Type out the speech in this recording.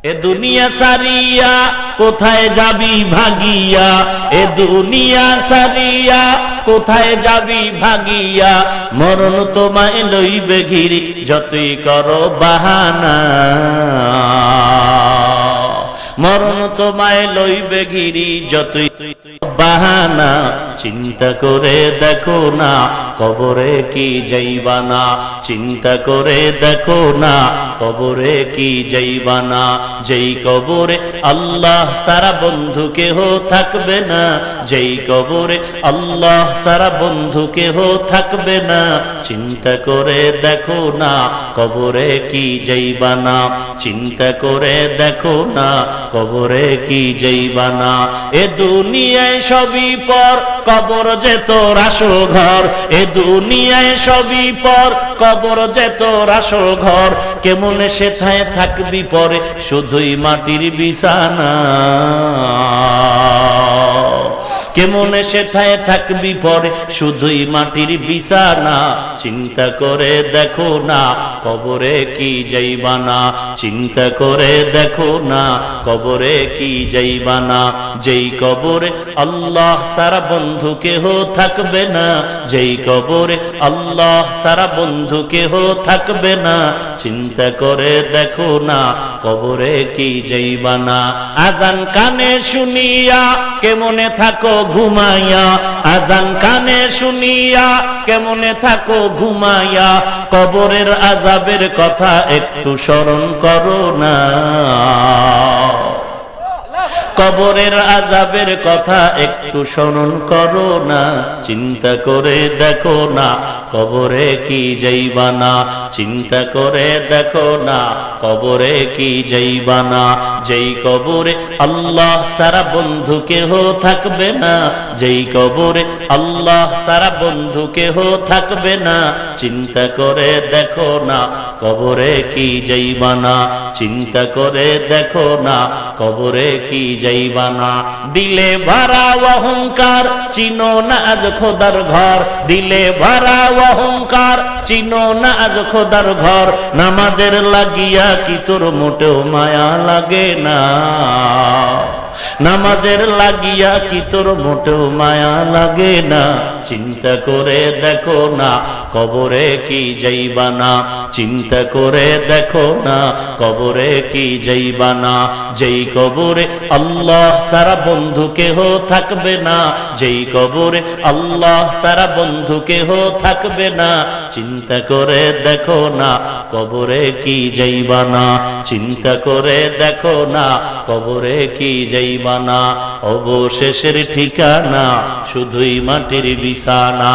এ দুনিয়া সারিয়া কোথায় যাবি ভাগিয়া, এ দুনিয়া সারিয়া কোথায় যাবি ভাগিয়া, মরণ তোমায় লইবে ঘিরি যতই করো বাহানা, মরণ তোমায় লইবে ঘিরি যতই বাহানা। চিন্তা করে দেখো না কবরে কি যাইবানা, চিন্তা করে দেখো না কবরে কি যাইবানা। যেই কবরে আল্লাহ সারা বন্ধু কেহ থাকবে না, যেই কবরে আল্লাহ সারা বন্ধু কেহ থাকবে না। চিন্তা করে দেখো না কবরে কি যাইবানা, চিন্তা করে দেখো না কবরে কি যাইবানা। এ দুনিয়ায় সবই পর কবর যে তোর আসল ঘর, এ দুনিয়ায় সবই পর কবর যে তোর আসল ঘর। কেমনে সেথায় থাকবি পরে শুধুই মাটির বিছানা, কেমনে সেথায় থাকবি পরে শুধুই মাটির বিছানা। চিন্তা করে দেখো না কবরে কি যাইবানা, চিন্তা করে দেখো না কবরে কি যাইবানা। যেই কবরে আল্লাহ সারা বন্ধু কেহ থাকবে না, যেই কবরে আল্লাহ সারা বন্ধু কেহ থাকবে না। চিন্তা করে দেখো না কবরে কি যাইবানা। আজান কানে শুনিয়া কেমনে থাকো ঘুমাইয়া, আজান কানে শুনিয়া কেমনে থাকো ঘুমাইয়া। কবরের আযাবের কথা একটু স্মরণ করো না, কবরের আযাবের কথা একটু স্মরণ করো না। চিন্তা করে দেখো না কবরে কি যাইবানা, চিন্তা করে দেখো না কবরে কি যাইবানা। যেই কবরে আল্লাহ সারা বন্ধু কেহ থাকবে না, যেই কবরে আল্লাহ সারা বন্ধু কেহ থাকবে না। চিন্তা করে দেখো না কবরে কি যাইবানা, চিন্তা করে দেখো না কবরে কি যাইবানা। দিলে ভরা অহংকার চিনো না আজ খোদার ঘর, দিলে ভরা অহংকার চিনো না আজ খোদার ঘর। নামাজের লাগিয়া কি তোর মোটেও মায়া লাগে না, নামাজের লাগিয়া কি তোর মোটেও মায়া লাগে না। চিন্তা করে দেখো না কবরে কি যাইবানা, চিন্তা করে দেখো না কবরে কি যাইবানা। যেই কবরে আল্লাহ সারা বন্ধু কেহ থাকবে না, যেই কবরে আল্লাহ সারা বন্ধু কেহ থাকবে না। চিন্তা করে দেখো না কবরে কি যাইবানা, চিন্তা করে দেখো না কবরে কি যাইবানা। অবশেষের ঠিকানা শুধুই মাটির বিছানা।